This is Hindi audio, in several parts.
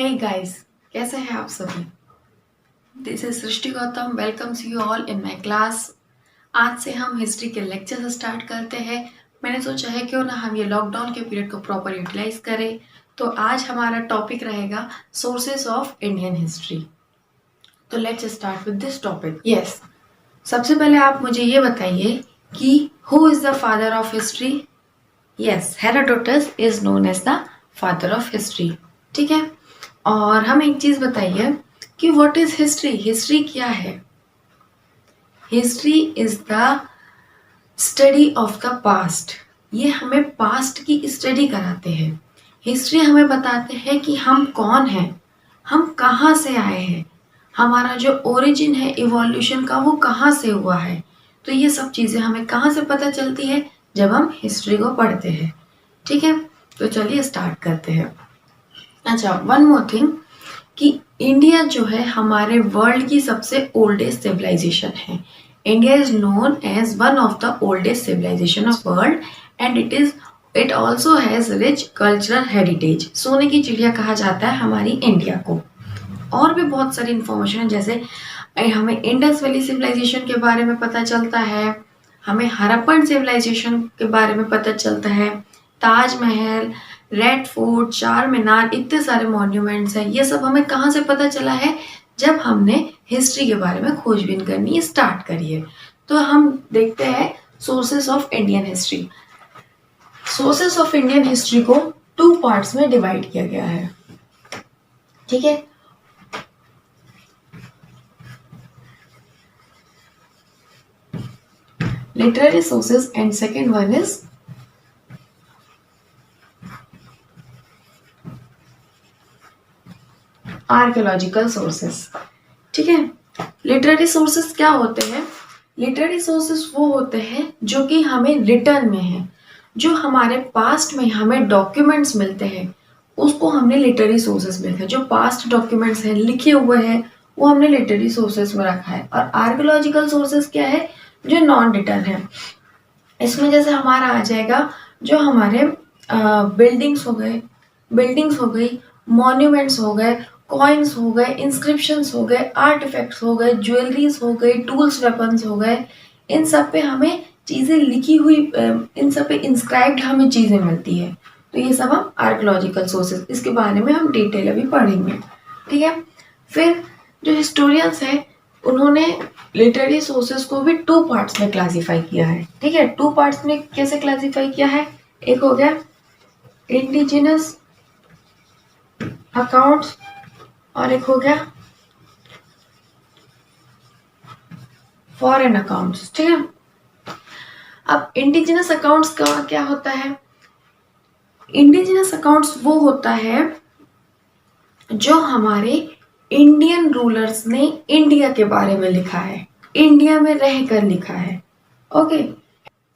हे गाइस, कैसे हैं आप सभी। This is Srishti Gautam, welcomes you all in my class. आज से हम हिस्ट्री के लेक्चर्स स्टार्ट करते हैं। मैंने सोचा है क्यों ना हम ये लॉकडाउन के पीरियड को प्रॉपर यूटिलाइज करें। तो आज हमारा टॉपिक रहेगा सोर्सेस ऑफ इंडियन हिस्ट्री। तो let's start with this topic. Yes, सबसे पहले आप मुझे ये बताइए कि who is the father of history. Yes, Herodotus is known as the father of history. ठीक है, और हम एक चीज बताइए कि व्हाट इज हिस्ट्री। हिस्ट्री क्या है। History is the study of the past. ये हमें पास्ट की स्टडी कराते हैं। हिस्ट्री हमें बताते हैं कि हम कौन हैं, हम कहाँ से आए हैं, हमारा जो ओरिजिन है इवोल्यूशन का वो कहाँ से हुआ है। तो ये सब चीज़ें हमें कहाँ से पता चलती है, जब हम हिस्ट्री को पढ़ते हैं। ठीक है, तो चलिए स्टार्ट करते हैं। अच्छा, वन मोर थिंग कि इंडिया जो है हमारे वर्ल्ड की सबसे ओल्डेस्ट सिविलाइजेशन है। India is known as one of the oldest civilisation of world and it also has rich cultural heritage. सोने की चिड़िया कहा जाता है हमारी इंडिया को। और भी बहुत सारी इंफॉर्मेशन है, जैसे हमें इंडस वैली सिविलाइजेशन के बारे में पता चलता है, हमें हड़प्पन सिविलाइजेशन के बारे में पता चलता है, ताजमहल, रेड फोर्ट, चार मीनार, इतने सारे मॉन्यूमेंट्स हैं। ये सब हमें कहाँ से पता चला है, जब हमने हिस्ट्री के बारे में खोजबीन करनी स्टार्ट करी है। तो हम देखते हैं sources of Indian history. Sources of Indian history को 2 पार्ट्स में डिवाइड किया गया है। ठीक है, literary sources and second one is archaeological sources. ठीक है, लिटरेरी सोर्सेस क्या होते हैं। लिटरेरी सोर्सेस वो होते हैं जो कि हमें रिटर्न में है, जो हमारे पास्ट में हमें डॉक्यूमेंट्स मिलते हैं, उसको हमने लिटरेरी सोर्सेस में रखा है। जो पास्ट डॉक्यूमेंट्स हैं, लिखे हुए हैं, वो हमने लिटरेरी सोर्सेस में रखा है। और आर्कियोलॉजिकल सोर्सेस क्या है, जो नॉन रिटर्न है। इसमें जैसे हमारा आ जाएगा जो हमारे बिल्डिंग्स हो गई, मॉन्यूमेंट्स हो गए, कॉइन्स हो गए, इंस्क्रिप्शंस हो गए, आर्टिफैक्ट्स हो गए, ज्वेलरीज हो गई, टूल्स वेपन्स हो गए। इन सब पे हमें चीज़ें लिखी हुई, इन सब पे इंस्क्राइब्ड हमें चीज़ें मिलती है। तो ये सब हम आर्कियोलॉजिकल सोर्सेज, इसके बारे में हम डिटेल अभी पढ़ेंगे। ठीक है, फिर जो हिस्टोरियंस हैं उन्होंने लिटरेरी सोर्सेज को भी 2 पार्ट्स में क्लासीफाई किया है। ठीक है, 2 पार्ट्स में कैसे क्लासीफाई किया है, एक हो गया इंडिजिनस अकाउंट्स और एक हो गया फॉरेन अकाउंट्स। ठीक है, अब इंडिजिनस अकाउंट्स का क्या होता है। इंडिजिनस अकाउंट्स वो होता है जो हमारे इंडियन रूलर्स ने इंडिया के बारे में लिखा है, इंडिया में रहकर लिखा है। ओके,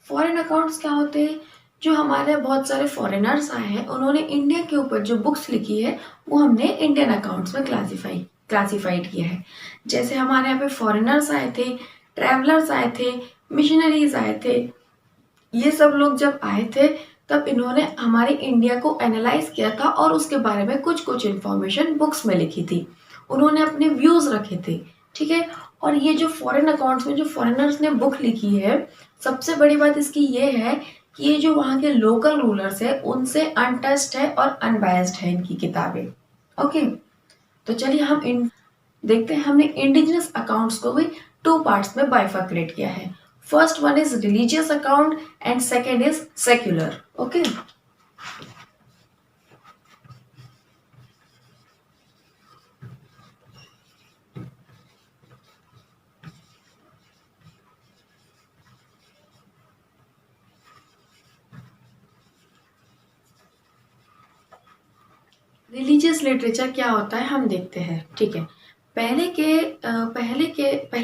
फॉरेन अकाउंट्स क्या होते हैं, जो हमारे बहुत सारे फॉरेनर्स आए हैं, उन्होंने इंडिया के ऊपर जो बुक्स लिखी है वो हमने इंडियन अकाउंट्स में क्लासिफाइड किया है। जैसे हमारे यहाँ पे फॉरेनर्स आए थे, ट्रैवलर्स आए थे, मिशनरीज आए थे, ये सब लोग जब आए थे तब इन्होंने हमारे इंडिया को एनालाइज किया था और उसके बारे में कुछ कुछ इन्फॉर्मेशन बुक्स में लिखी थी। उन्होंने अपने व्यूज रखे थे। ठीक है, और ये जो फॉरेन अकाउंट्स में जो फॉरेनर्स ने बुक लिखी है, सबसे बड़ी बात इसकी ये है कि ये जो वहाँ के लोकल रूलर्स है उनसे अनटच्ड है और अनबायस्ड है इनकी किताबें। ओके, तो चलिए हम देखते हैं। हमने इंडिजिनस अकाउंट्स को भी 2 पार्ट्स में बाइफर्कुलेट किया है। First one is religious account and second is secular. Okay, religious literature क्या होता है हम देखते हैं। ठीक है, पहले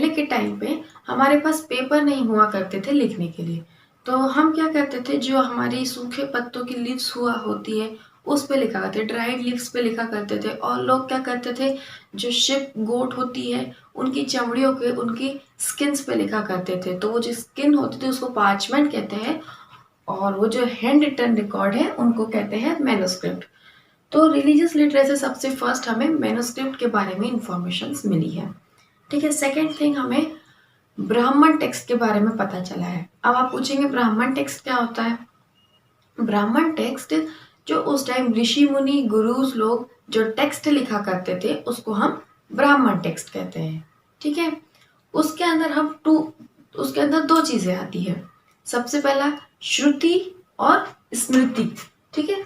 के टाइम पे हमारे पास पेपर नहीं हुआ करते थे लिखने के लिए। तो हम क्या करते थे, जो हमारी सूखे पत्तों की लीव्स हुआ होती है उस पे लिखा करते, ड्राइड लीव्स पे लिखा करते थे। और लोग क्या करते थे, जो शिप गोट होती है उनकी चमड़ियों के, उनकी स्किन्स पे लिखा करते थे। तो वो जो स्किन होती थी उसको पार्चमेंट कहते हैं, और वो जो हैंड रिटन रिकॉर्ड है उनको कहते हैं मैन्युस्क्रिप्ट। तो रिलीजियस लिटरेचर सबसे फर्स्ट हमें मैन्युस्क्रिप्ट के बारे में इंफॉर्मेशन मिली है, ठीक है। सेकेंड थिंग, हमें ब्राह्मण टेक्स्ट के बारे में पता चला है। अब आप पूछेंगे ब्राह्मण टेक्स्ट क्या होता है? ब्राह्मण टेक्स्ट जो उस टाइम ऋषि मुनि गुरुज लोग जो टेक्स्ट लिखा करते थे उसको हम ब्राह्मण टेक्स्ट कहते हैं, ठीक है। उसके अंदर दो चीजें आती है। सबसे पहला श्रुति और स्मृति, ठीक है।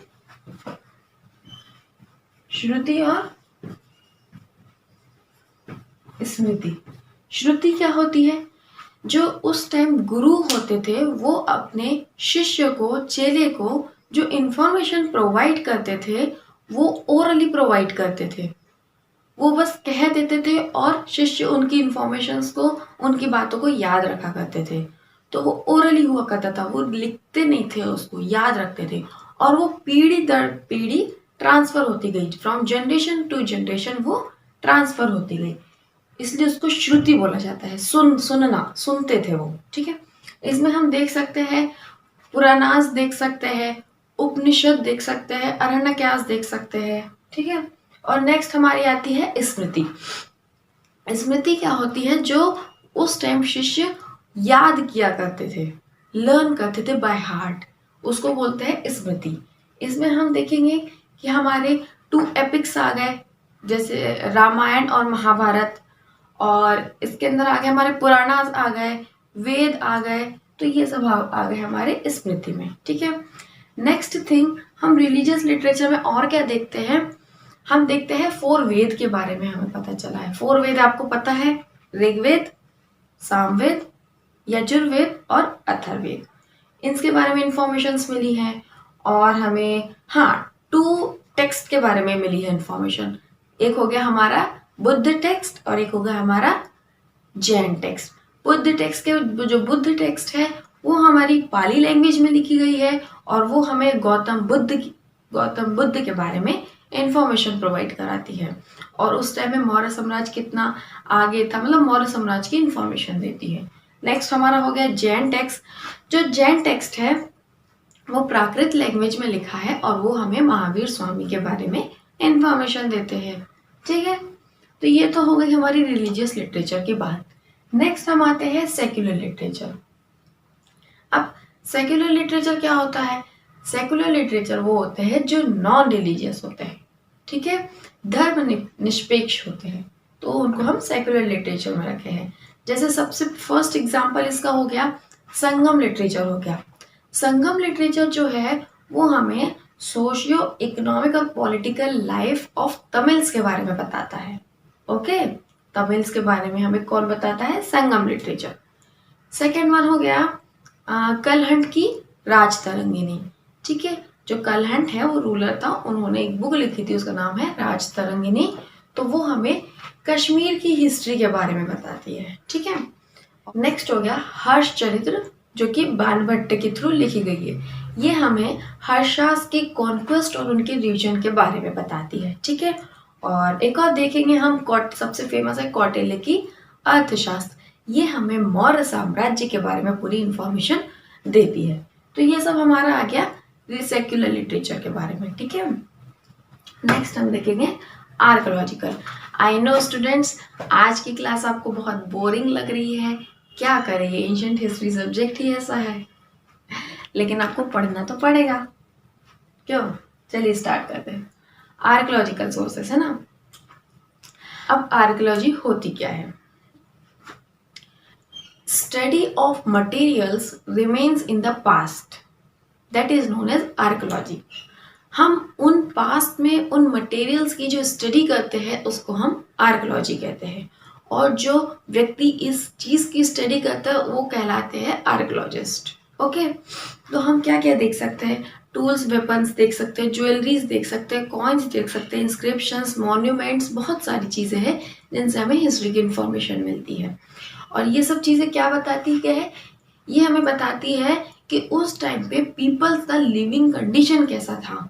श्रुति और स्मृति। श्रुति क्या होती है? जो उस टाइम गुरु होते थे वो अपने शिष्य को, चेले को जो इंफॉर्मेशन प्रोवाइड करते थे वो ओरली प्रोवाइड करते थे। वो बस कह देते थे और शिष्य उनकी इंफॉर्मेशंस को, उनकी बातों को याद रखा करते थे। तो वो ओरली हुआ करता था, वो लिखते नहीं थे, उसको याद रखते थे और वो पीढ़ी दर पीढ़ी ट्रांसफर होती गई, फ्रॉम जनरेशन टू जनरेशन वो ट्रांसफर होती गई, इसलिए उसको श्रुति बोला जाता है। सुनते थे वो, ठीक है। इसमें हम देख सकते हैं पुराणास देख सकते हैं, उपनिषद देख सकते हैं, अरण्यकास देख सकते हैं, ठीक है। और नेक्स्ट हमारी आती है स्मृति। स्मृति क्या होती है? जो उस टाइम शिष्य याद किया करते थे, लर्न करते थे बाय हार्ट, उसको बोलते हैं स्मृति। इसमें हम देखेंगे कि हमारे 2 एपिक्स आ गए, जैसे रामायण और महाभारत, और इसके अंदर आ गए हमारे पुराणास आ गए, वेद आ गए, तो ये सब आ गए हमारे स्मृति में, ठीक है। नेक्स्ट थिंग, हम रिलीजियस लिटरेचर में और क्या देखते हैं? हम देखते हैं 4 वेद के बारे में हमें पता चला है। 4 वेद आपको पता है, ऋग्वेद, सामवेद, यजुर्वेद और अथर्ववेद। इनके बारे में इंफॉर्मेशन मिली है। और हमें 2 टेक्स्ट के बारे में मिली है इंफॉर्मेशन। एक हो गया हमारा बुद्ध टेक्स्ट और एक हो गया हमारा जैन टेक्स्ट। बुद्ध टेक्स्ट के जो बुद्ध टेक्स्ट है वो हमारी पाली लैंग्वेज में लिखी गई है और वो हमें गौतम बुद्ध के बारे में इंफॉर्मेशन प्रोवाइड कराती है। और उस टाइम में मौर्य साम्राज्य कितना आगे था, मतलब मौर्य साम्राज्य की इंफॉर्मेशन देती है। नेक्स्ट हमारा हो गया जैन टेक्स्ट। जो जैन टेक्स्ट है वो प्राकृत लैंग्वेज में लिखा है और वो हमें महावीर स्वामी के बारे में इंफॉर्मेशन देते हैं, ठीक है। तो ये तो हो गई हमारी रिलीजियस लिटरेचर की बात। नेक्स्ट हम आते हैं सेक्युलर लिटरेचर। अब सेक्युलर लिटरेचर क्या होता है? सेक्युलर लिटरेचर वो होते हैं जो नॉन रिलीजियस होते हैं, ठीक है, धर्म निष्पेक्ष होते हैं, तो उनको हम सेक्युलर लिटरेचर में रखे हैं। जैसे सबसे फर्स्ट एग्जांपल इसका हो गया संगम लिटरेचर हो गया। संगम लिटरेचर जो है वो हमें सोशियो इकोनॉमिक और पॉलिटिकल लाइफ ऑफ तमिल्स के बारे में बताता है, ओके। तमिल्स के बारे में हमें कौन बताता है? संगम लिटरेचर। सेकेंड वन हो गया कलहंट की राजतरंगिणी, ठीक है। जो कलहंट है वो रूलर था, उन्होंने एक बुक लिखी थी, उसका नाम है राजतरंगिणी। तो वो हमें कश्मीर की हिस्ट्री के बारे में बताती है, ठीक है। नेक्स्ट हो गया हर्ष चरित्र, जो कि बाणभट्ट के थ्रू लिखी गई है। ये हमें हर्षास के कॉन्क्वेस्ट और उनके रीजन के बारे में बताती है, ठीक है। और एक और देखेंगे हम, सबसे फेमस है कौटिल्य की अर्थशास्त्र। ये हमें मौर्य साम्राज्य के बारे में पूरी इंफॉर्मेशन देती है। तो ये सब हमारा आ गया सेक्युलर लिटरेचर के बारे में, ठीक है। नेक्स्ट हम देखेंगे आर्कोलॉजिकल। आई नो स्टूडेंट्स, आज की क्लास आपको बहुत बोरिंग लग रही है, क्या करें, ये एंशिएंट हिस्ट्री सब्जेक्ट ही ऐसा है, लेकिन आपको पढ़ना तो पड़ेगा, क्यों? चलिए स्टार्ट करते हैं। आर्कोलॉजिकल सोर्सेस है ना। अब आर्कोलॉजी होती क्या है? Study of materials remains in the past, that is known as archaeology. हम उन पास्ट में उन मटेरियल्स की जो स्टडी करते हैं उसको हम आर्कोलॉजी कहते हैं, और जो व्यक्ति इस चीज की स्टडी करता है वो कहलाते हैं आर्कोलॉजिस्ट, ओके। तो हम क्या क्या देख सकते हैं? टूल्स, वेपन्स देख सकते हैं, ज्वेलरीज देख सकते हैं, कॉइन्स देख सकते हैं, इंस्क्रिप्शंस, मॉन्यूमेंट्स, बहुत सारी चीज़ें हैं जिनसे हमें हिस्ट्री की इंफॉर्मेशन मिलती है। और ये सब चीज़ें क्या बताती है? ये हमें बताती है कि उस टाइम पे पीपल्स का लिविंग कंडीशन कैसा था।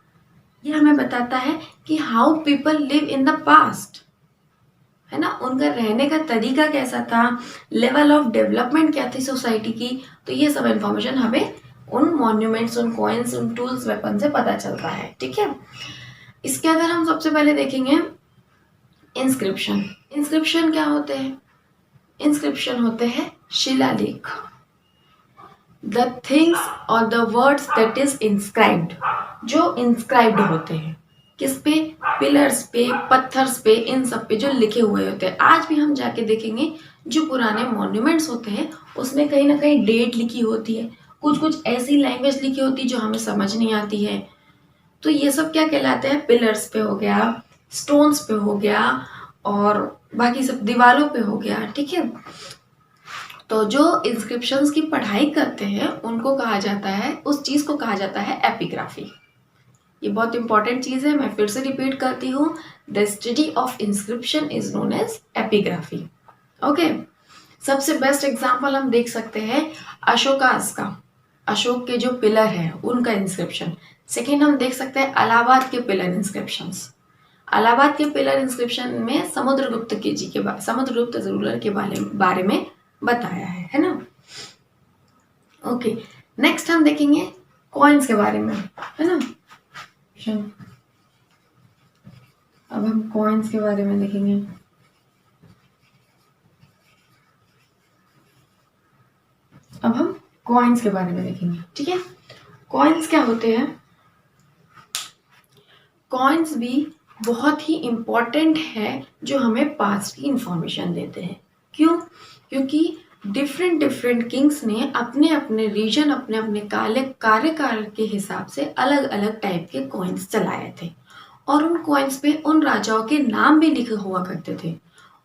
ये हमें बताता है कि how people live in the past, है ना, उनका रहने का तरीका कैसा था, लेवल ऑफ डेवलपमेंट क्या थी सोसाइटी की। तो ये सब इंफॉर्मेशन हमें उन मॉन्यूमेंट्स, उन कॉइन्स, उन टूल्स, वेपन से पता चलता है, ठीक है। इसके अंदर हम सबसे पहले देखेंगे इंस्क्रिप्शन। इंस्क्रिप्शन क्या होते हैं? इंस्क्रिप्शन होते हैं शिलालेख। द थिंग्स और the words that is inscribed, जो इंस्क्राइब्ड होते हैं किस पे? पिलर्स पे, पत्थर्स पे, इन सब पे जो लिखे हुए होते हैं। आज भी हम जाके देखेंगे जो पुराने मॉन्यूमेंट्स होते हैं उसमें कहीं ना कहीं डेट लिखी होती है, कुछ कुछ ऐसी लैंग्वेज लिखी होती है जो हमें समझ नहीं आती है। तो ये सब क्या कहलाते हैं? पिलर्स पे हो गया, स्टोन्स पे हो गया, और बाकी सब दीवारों पे हो गया। ठीक है, तो जो इंस्क्रिप्शंस की पढ़ाई करते हैं उनको कहा जाता है, उस चीज को कहा जाता है एपिग्राफी। ये बहुत इंपॉर्टेंट चीज है, मैं फिर से रिपीट करती हूँ। The study of inscription is known as epigraphy. Okay, सबसे बेस्ट एग्जांपल हम देख सकते हैं अशोकास का, अशोक के जो पिलर है उनका इंस्क्रिप्शन। सेकेंड हम देख सकते हैं इलाहाबाद के पिलर इंस्क्रिप्शंस। इलाहाबाद के पिलर इंस्क्रिप्शन में समुद्रगुप्त के जी के समुद्रगुप्त रूलर के बारे में बताया है ना। ओके, नेक्स्ट हम देखेंगे कॉइन्स के बारे में, है ना। अब हम कॉइन्स के बारे में देखेंगे। अब हम कॉइन्स के बारे में देखेंगे। ठीक है, कॉइन्स क्या होते हैं? कॉइन्स भी बहुत ही इंपॉर्टेंट है जो हमें पास्ट की इंफॉर्मेशन देते हैं। क्यों? क्योंकि डिफरेंट डिफरेंट किंग्स ने अपने अपने रीजन, अपने अपने कार्यकाल के हिसाब से अलग अलग टाइप के कॉइन्स चलाए थे, और उन कॉइन्स पे उन राजाओं के नाम भी लिखे हुआ करते थे।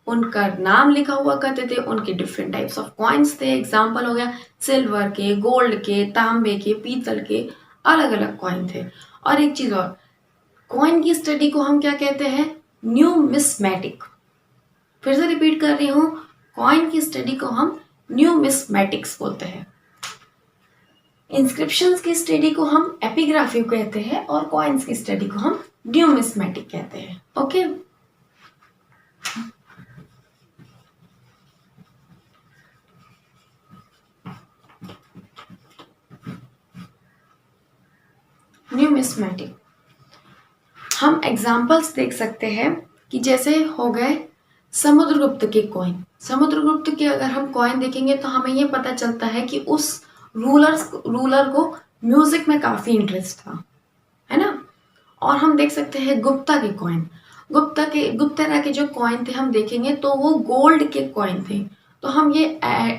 उनका नाम लिखा हुआ करते थे, उनके डिफरेंट टाइप्स ऑफ कॉइन्स थे। एग्जाम्पल हो गया सिल्वर के, गोल्ड के, तांबे के, पीतल के, अलग अलग कॉइन थे। और एक चीज और, कॉइन की स्टडी को हम क्या कहते हैं? न्यूमिस्मेटिक। फिर से रिपीट कर रही हूं, कॉइन की स्टडी को हम न्यूमिस्मेटिक्स बोलते हैं। इंस्क्रिप्शंस की स्टडी को हम एपिग्राफी कहते हैं, और कॉइन्स की स्टडी को हम न्यूमिस्मेटिक कहते हैं। ओके, न्यूमिस्मेटिक हम एग्जाम्पल्स देख सकते हैं कि जैसे हो गए समुद्रगुप्त के कॉइन। समुद्रगुप्त के अगर हम कॉइन देखेंगे तो हमें ये पता चलता है कि उस रूलर को म्यूजिक में काफी इंटरेस्ट था, है ना। और हम देख सकते हैं गुप्ता के कॉइन। गुप्ता के जो कॉइन थे हम देखेंगे तो वो गोल्ड के कॉइन थे। तो हम ये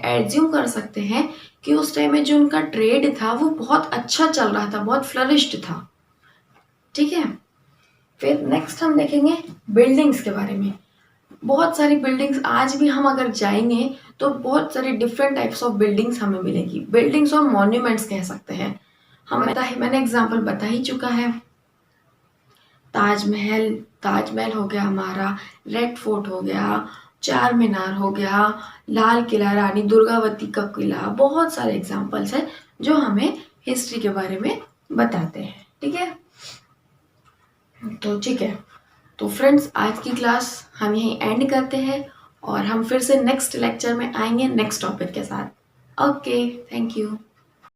एज्यूम कर सकते हैं कि उस टाइम में जो उनका ट्रेड था वो बहुत अच्छा चल रहा था, बहुत फ्लरिश्ड था। ठीक है, फिर नेक्स्ट हम देखेंगे बिल्डिंग्स के बारे में। बहुत सारी बिल्डिंग्स आज भी हम अगर जाएंगे तो बहुत सारी डिफरेंट टाइप्स ऑफ बिल्डिंग्स हमें मिलेगी। बिल्डिंग्स और मॉन्यूमेंट्स कह सकते हैं। मैंने एग्जांपल बता ही चुका है। ताजमहल हो गया हमारा, रेड फोर्ट हो गया, चार मीनार हो गया, लाल किला, रानी दुर्गावती का किला, बहुत सारे एग्जाम्पल्स हैं जो हमें हिस्ट्री के बारे में बताते हैं। ठीक है, तो ठीक है, तो फ्रेंड्स आज की क्लास हम यहीं एंड करते हैं, और हम फिर से नेक्स्ट लेक्चर में आएंगे नेक्स्ट टॉपिक के साथ। Okay, thank you.